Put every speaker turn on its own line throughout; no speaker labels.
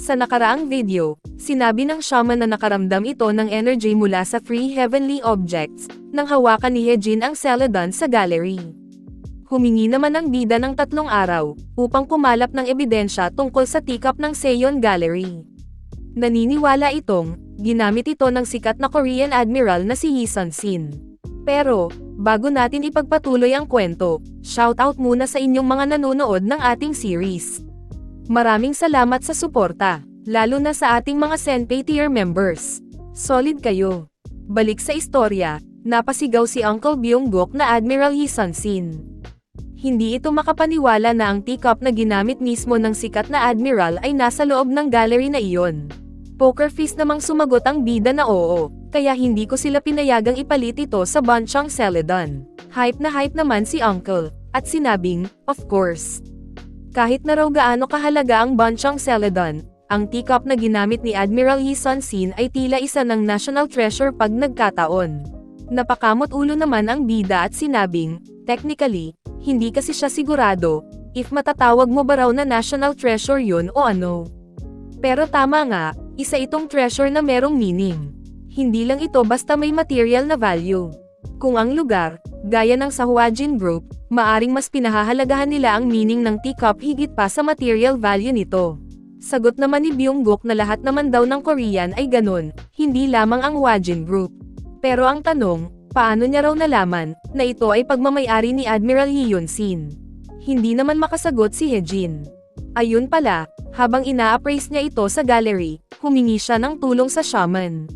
Sa nakaraang video, sinabi ng shaman na nakaramdam ito ng energy mula sa 3 heavenly objects, nang hawakan ni Hejin ang Celadon sa gallery. Humingi naman ang bida ng 3 araw, upang kumalap ng ebidensya tungkol sa teacup ng Seon Gallery. Naniniwala itong, ginamit ito ng sikat na Korean admiral na si Lee Sun-sin. Pero, bago natin ipagpatuloy ang kwento, shoutout muna sa inyong mga nanonood ng ating series. Maraming salamat sa suporta, lalo na sa ating mga Senpay tier members. Solid kayo. Balik sa istorya, napasigaw si Uncle Byung-guk na Admiral Lee Sun-sin. Hindi ito makapaniwala na ang teacup na ginamit mismo ng sikat na admiral ay nasa loob ng gallery na iyon. Poker face namang sumagot ang bida na oo, kaya hindi ko sila pinayagang ipalit ito sa Banchang Celadon. Hype naman si Uncle, at sinabing, of course. Kahit na raw gaano kahalaga ang Banchang Celadon, ang teacup na ginamit ni Admiral Lee Sun-sin ay tila isa ng national treasure pag nagkataon. Napakamot ulo naman ang bida at sinabing, technically, hindi kasi siya sigurado, if matatawag mo ba raw na national treasure yun o ano. Pero tama nga, isa itong treasure na merong meaning. Hindi lang ito basta may material na value. Kung ang lugar, gaya ng sa Huajin Group, maaring mas pinahahalagahan nila ang meaning ng teacup higit pa sa material value nito. Sagot naman ni Byung-guk na lahat naman daw ng Korean ay ganun, hindi lamang ang Huajin Group. Pero ang tanong, paano niya raw nalaman na ito ay pagmamay-ari ni Admiral Lee Yun-sin? Hindi naman makasagot si Hejin. Ayun pala, habang ina-appraise niya ito sa gallery, humingi siya ng tulong sa shaman.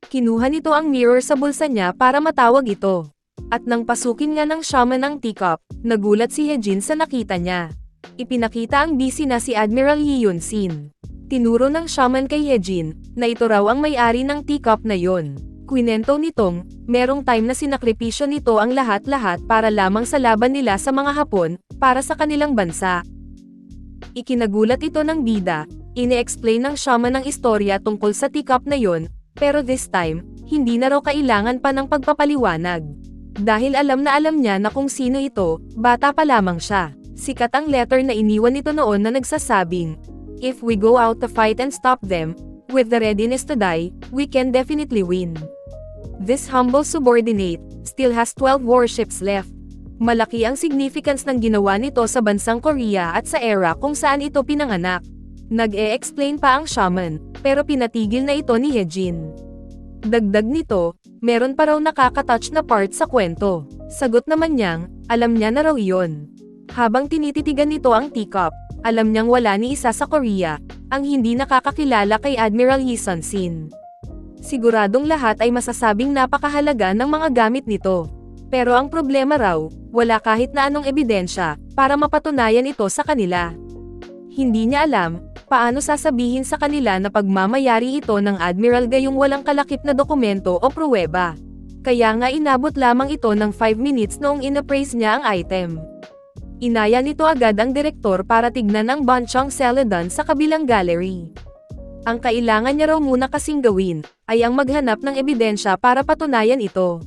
Kinuha nito ang mirror sa bulsa niya para matawag ito. At nang pasukin nga ng shaman ang teacup, nagulat si Hejin sa nakita niya. Ipinakita ang busy na si Admiral Lee Yun-sin. Tinuro ng shaman kay Hejin na ito raw ang may-ari ng teacup na yon. Kwinento nitong, merong time na sinakripisyo nito ang lahat-lahat para lamang sa laban nila sa mga Hapon, para sa kanilang bansa. Ikinagulat ito ng bida, ine-explain ng shaman ang istorya tungkol sa teacup na yon, pero this time, hindi na raw kailangan pa ng pagpapaliwanag. Dahil alam niya na kung sino ito, bata pa lamang siya. Sikat ang letter na iniwan nito noon na nagsasabing, if we go out to fight and stop them, with the readiness to die, we can definitely win. This humble subordinate still has 12 warships left. Malaki ang significance ng ginawa nito sa bansang Korea at sa era kung saan ito pinanganak. Nag-e-explain pa ang shaman, pero pinatigil na ito ni Hejin. Dagdag nito, meron pa raw nakaka-touch na part sa kwento. Sagot naman niyang, alam niya na raw iyon. Habang tinititigan nito ang teacup, alam niyang wala ni isa sa Korea ang hindi nakakakilala kay Admiral Lee Sun-sin. Siguradong lahat ay masasabing napakahalaga ng mga gamit nito. Pero ang problema raw, wala kahit na anong ebidensya para mapatunayan ito sa kanila. Hindi niya alam paano sasabihin sa kanila na pagmamayari ito ng Admiral gayong walang kalakip na dokumento o pruweba. Kaya nga inabot lamang ito ng 5 minutes noong inappraise niya ang item. Inaya nito agad ang direktor para tignan ang Banchang Celadon sa kabilang gallery. Ang kailangan niya raw muna kasing gawin, ay ang maghanap ng ebidensya para patunayan ito.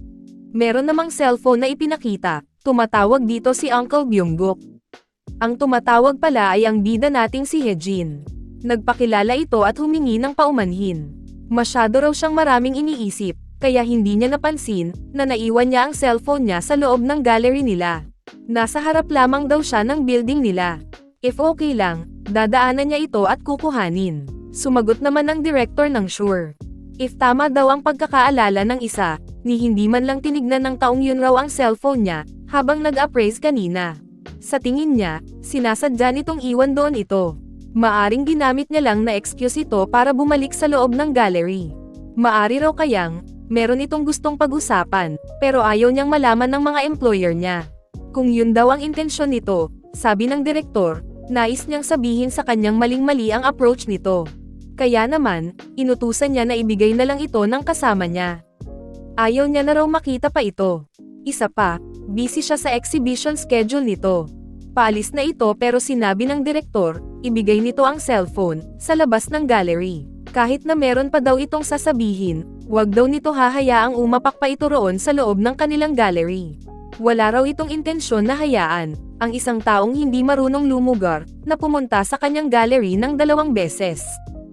Meron namang cellphone na ipinakita, tumatawag dito si Uncle Byung-guk. Ang tumatawag pala ay ang bida nating si Hejin. Nagpakilala ito at humingi ng paumanhin. Masyado raw siyang maraming iniisip, kaya hindi niya napansin na naiwan niya ang cellphone niya sa loob ng gallery nila. Nasa harap lamang daw siya ng building nila. If okay lang, dadaanan niya ito at kukuhanin. Sumagot naman ang director ng sure. If tama daw ang pagkakaalala ng isa, ni hindi man lang tinignan ng taong yun raw ang cellphone niya, habang nag-appraise kanina. Sa tingin niya, sinasadya nitong iwan doon ito. Maaring ginamit niya lang na excuse ito para bumalik sa loob ng gallery. Maari raw kayang, meron itong gustong pag-usapan, pero ayaw niyang malaman ng mga employer niya. Kung yun daw ang intensyon nito, sabi ng direktor, nais niyang sabihin sa kanyang maling-mali ang approach nito. Kaya naman, inutusan niya na ibigay na lang ito ng kasama niya. Ayaw niya na raw makita pa ito. Isa pa, busy siya sa exhibition schedule nito. Paalis na ito pero sinabi ng direktor, ibigay nito ang cellphone, sa labas ng gallery. Kahit na meron pa daw itong sasabihin, wag daw nito hahayaang umapak pa ito roon sa loob ng kanilang gallery. Wala raw itong intensyon na hayaan ang isang taong hindi marunong lumugar na pumunta sa kanyang gallery ng 2 beses.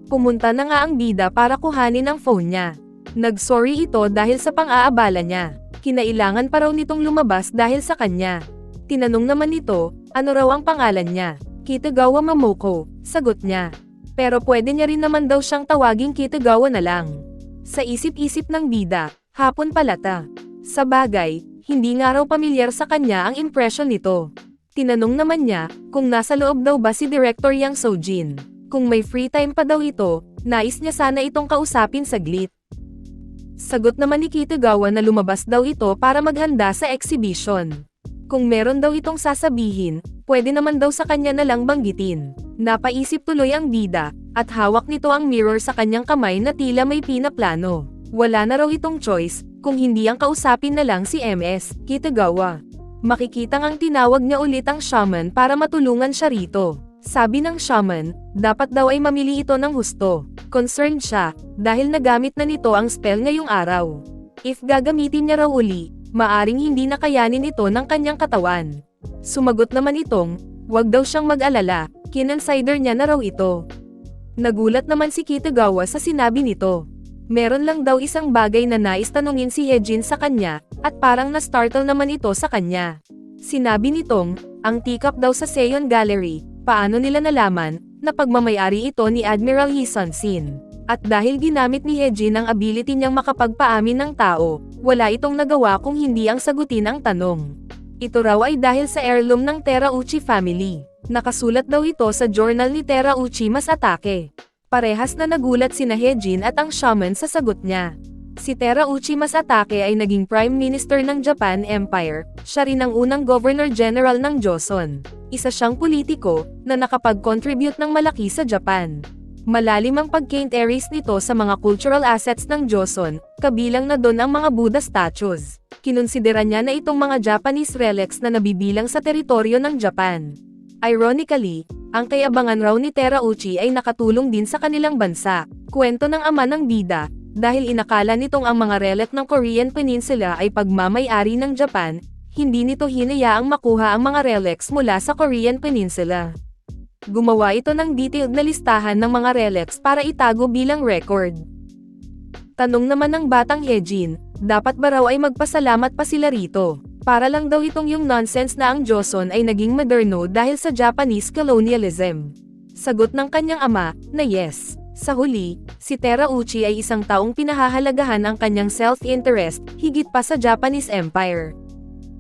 Pumunta na nga ang bida para kuhanin ang phone niya. Nag-sorry ito dahil sa pang-aabala niya. Kinailangan pa raw nitong lumabas dahil sa kanya. Tinanong naman nito, ano raw ang pangalan niya? Kitagawa Momoko, sagot niya. Pero pwede niya rin naman daw siyang tawaging Kitagawa na lang. Sa isip-isip ng bida, hapon palata. Sa bagay, hindi nga raw pamilyar sa kanya ang impression nito. Tinanong naman niya, kung nasa loob daw ba si Director Yang Sojin. Kung may free time pa daw ito, nais niya sana itong kausapin saglit. Sagot naman ni Kitagawa na lumabas daw ito para maghanda sa exhibition. Kung meron daw itong sasabihin, pwede naman daw sa kanya na lang banggitin. Napaisip tuloy ang bida, at hawak nito ang mirror sa kanyang kamay na tila may pinaplano. Wala na raw itong choice, kung hindi ang kausapin na lang si MS, Kitagawa. Makikitang ang tinawag niya ulit ang shaman para matulungan siya rito. Sabi ng shaman, dapat daw ay mamili ito ng husto. Concerned siya, dahil nagamit na nito ang spell ngayong araw. If gagamitin niya raw uli, maaring hindi nakayanin ito ng kanyang katawan. Sumagot naman itong, wag daw siyang mag-alala, kinonsider niya na raw ito. Nagulat naman si Kitagawa sa sinabi nito. Meron lang daw isang bagay na nais tanungin si Hejin sa kanya, at parang na-startle naman ito sa kanya. Sinabi nitong, ang teacup daw sa Seon Gallery, paano nila nalaman, na pagmamayari ito ni Admiral Lee Sun-sin. At dahil ginamit ni Hejin ang ability niyang makapagpaamin ng tao, wala itong nagawa kung hindi ang sagutin ang tanong. Ito raw ay dahil sa heirloom ng Terauchi family. Nakasulat daw ito sa journal ni Terauchi Masatake. Parehas na nagulat sina Hejin at ang shaman sa sagot niya. Si Terauchi Masatake ay naging Prime Minister ng Japan Empire, siya rin ang unang Governor General ng Joseon. Isa siyang politiko, na nakapag-contribute ng malaki sa Japan. Malalim ang pagkainteres nito sa mga cultural assets ng Joseon, kabilang na doon ang mga Buddha statues. Kinonsidera niya na itong mga Japanese relics na nabibilang sa teritoryo ng Japan. Ironically, ang kayabangan raw ni Terauchi ay nakatulong din sa kanilang bansa. Kwento ng ama ng bida, dahil inakala nitong ang mga relic ng Korean Peninsula ay pagmamay-ari ng Japan, hindi nito hinayaang makuha ang mga relics mula sa Korean Peninsula. Gumawa ito ng detailed na listahan ng mga relics para itago bilang record. Tanong naman ng batang Hejin, dapat ba raw ay magpasalamat pa sila rito? Para lang daw itong yung nonsense na ang Joseon ay naging moderno dahil sa Japanese colonialism. Sagot ng kanyang ama, na yes. Sa huli, si Terauchi ay isang taong pinahahalagahan ang kanyang self-interest, higit pa sa Japanese Empire.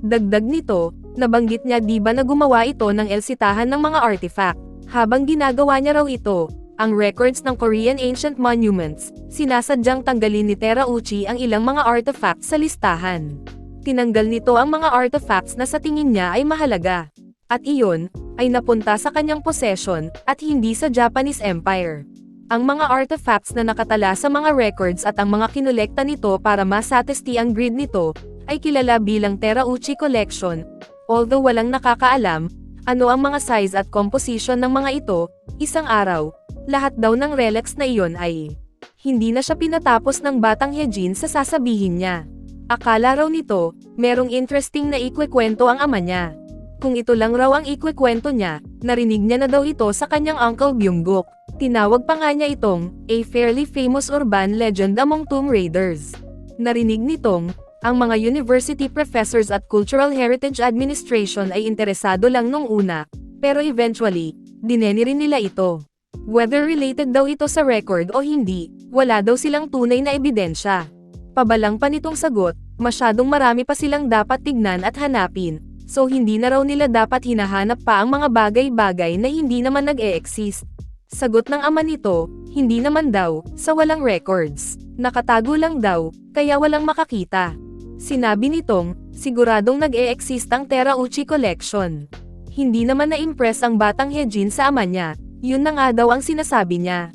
Dagdag nito, nabanggit niya di ba na gumawa ito ng elsitahan ng mga artifact. Habang ginagawa niya raw ito, ang records ng Korean ancient monuments, sinasadyang tanggalin ni Terauchi ang ilang mga artifacts sa listahan. Tinanggal nito ang mga artifacts na sa tingin niya ay mahalaga. At iyon, ay napunta sa kanyang possession, at hindi sa Japanese Empire. Ang mga artifacts na nakatala sa mga records at ang mga kinolekta nito para masatisty ang greed nito, ay kilala bilang Terauchi Collection. Although walang nakakaalam, ano ang mga size at composition ng mga ito, isang araw, lahat daw ng relics na iyon ay hindi na siya pinatapos ng batang Hejin sa sasabihin niya. Akala raw nito, merong interesting na ikwekwento ang ama niya. Kung ito lang raw ang ikwekwento niya, narinig niya na daw ito sa kanyang Uncle Byung-guk. Tinawag pa nga niya itong, a fairly famous urban legend among Tomb Raiders. Narinig nitong, ang mga university professors at Cultural Heritage Administration ay interesado lang nung una, pero eventually, dineni rin nila ito. Whether related daw ito sa record o hindi, wala daw silang tunay na ebidensya. Pabalang pa nitong sagot, masyadong marami pa silang dapat tignan at hanapin, so hindi na raw nila dapat hinahanap pa ang mga bagay-bagay na hindi naman nag-e-exist. Sagot ng ama nito, hindi naman daw, sa walang records. Nakatago lang daw, kaya walang makakita. Sinabi nitong, siguradong nag-e-exist ang Terauchi Collection. Hindi naman na-impress ang batang Hejin sa ama niya, yun na nga daw ang sinasabi niya.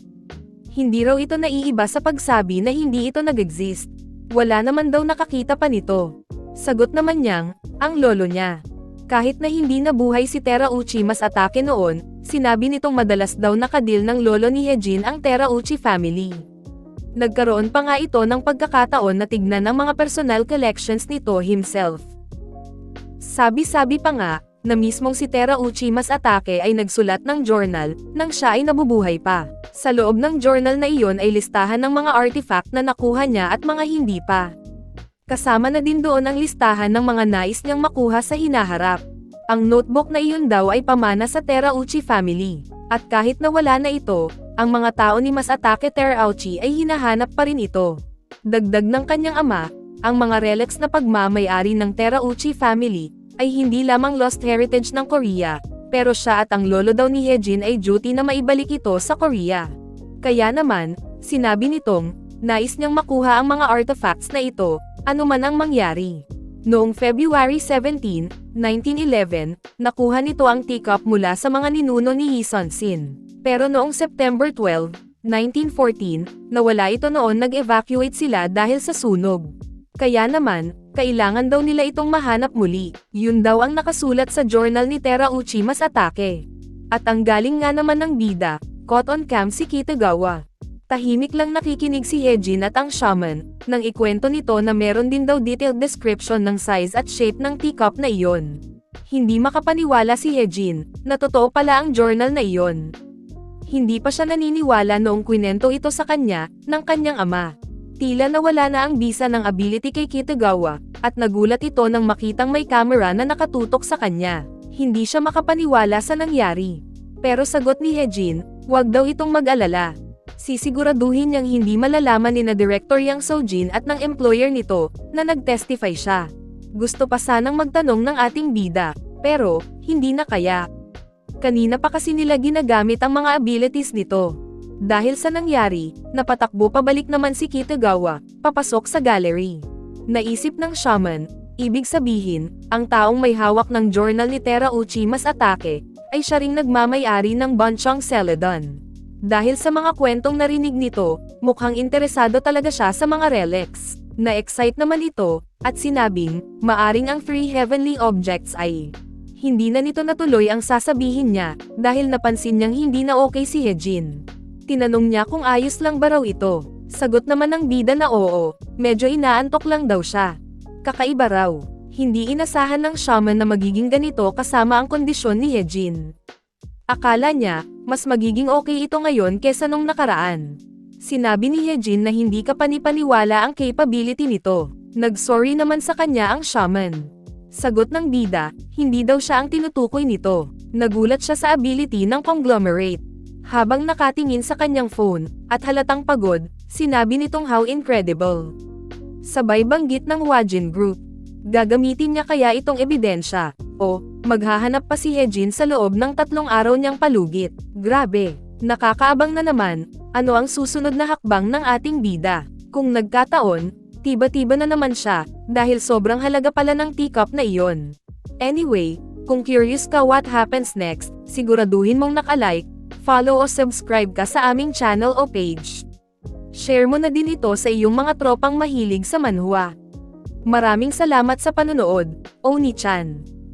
Hindi raw ito naiiba sa pagsabi na hindi ito nag-exist. Wala naman daw nakakita pa nito. Sagot naman niyang, ang lolo niya. Kahit na hindi nabuhay si Terauchi Masatake noon, sinabi nitong madalas daw nakadil ng lolo ni Hejin ang Terauchi family. Nagkaroon pa nga ito ng pagkakataon na tignan ang mga personal collections nito himself. Sabi-sabi pa nga, na mismong si Terauchi Masatake ay nagsulat ng journal, nang siya ay nabubuhay pa. Sa loob ng journal na iyon ay listahan ng mga artifact na nakuha niya at mga hindi pa. Kasama na din doon ang listahan ng mga nais niyang makuha sa hinaharap. Ang notebook na iyon daw ay pamana sa Terauchi family. At kahit nawala na ito, ang mga tao ni Masatake Terauchi ay hinahanap pa rin ito. Dagdag ng kanyang ama, ang mga relics na pagmamay-ari ng Terauchi family, ay hindi lamang lost heritage ng Korea, pero siya at ang lolo daw ni Haejin ay duty na maibalik ito sa Korea. Kaya naman, sinabi nitong, nais niyang makuha ang mga artifacts na ito, anuman ang mangyari. Noong February 17, 1911, nakuha nito ang teacup mula sa mga ninuno ni Lee Sun-sin. Pero noong September 12, 1914, nawala ito noon nag-evacuate sila dahil sa sunog. Kaya naman, kailangan daw nila itong mahanap muli. Yun daw ang nakasulat sa journal ni Terauchi Masatake. At ang galing nga naman ng bida, caught on cam si Kitagawa. Tahimik lang nakikinig si Haejin at ang shaman, nang ikwento nito na meron din daw detailed description ng size at shape ng teacup na iyon. Hindi makapaniwala si Haejin, na totoo pala ang journal na iyon. Hindi pa siya naniniwala noong kwinento ito sa kanya, ng kanyang ama. Tila nawala na ang bisa ng ability kay Kitagawa, at nagulat ito nang makitang may camera na nakatutok sa kanya. Hindi siya makapaniwala sa nangyari. Pero sagot ni Haejin, wag daw itong mag-alala. Sisiguraduhin niyang hindi malalaman ni na Director Yang Sojin at ng employer nito, na nag-testify siya. Gusto pa sanang magtanong ng ating bida, pero, hindi na kaya. Kanina pa kasi nila ginagamit ang mga abilities nito. Dahil sa nangyari, napatakbo pabalik naman si Kitagawa, papasok sa gallery. Naisip ng shaman, ibig sabihin, ang taong may hawak ng journal ni Terauchi Masatake, ay siya ring nagmamay-ari ng Banchang Celadon. Dahil sa mga kwentong narinig nito, mukhang interesado talaga siya sa mga relics. Na-excite naman ito, at sinabing, maaring ang three heavenly objects ay hindi na nito natuloy ang sasabihin niya, dahil napansin niyang hindi na okay si Haejin. Tinanong niya kung ayos lang ba raw ito. Sagot naman ng bida na oo, medyo inaantok lang daw siya. Kakaiba raw. Hindi inasahan ng shaman na magiging ganito kasama ang kondisyon ni Haejin. Akala niya, mas magiging okay ito ngayon kesa nung nakaraan. Sinabi ni Haejin na hindi kapanipaniwala ang capability nito. Nag-sorry naman sa kanya ang shaman. Sagot ng bida, hindi daw siya ang tinutukoy nito. Nagulat siya sa ability ng conglomerate. Habang nakatingin sa kanyang phone, at halatang pagod, sinabi nitong how incredible. Sabay banggit ng Hwajin Group. Gagamitin niya kaya itong ebidensya, o, maghahanap pa si Haejin sa loob ng 3 araw niyang palugit. Grabe, nakakaabang na naman, ano ang susunod na hakbang ng ating bida. Kung nagkataon, tiba-tiba na naman siya, dahil sobrang halaga pala ng teacup na iyon. Anyway, kung curious ka what happens next, siguraduhin mong naka-like, follow o subscribe ka sa aming channel o page. Share mo na din ito sa iyong mga tropang mahilig sa manhwa. Maraming salamat sa panonood, Oni-chan.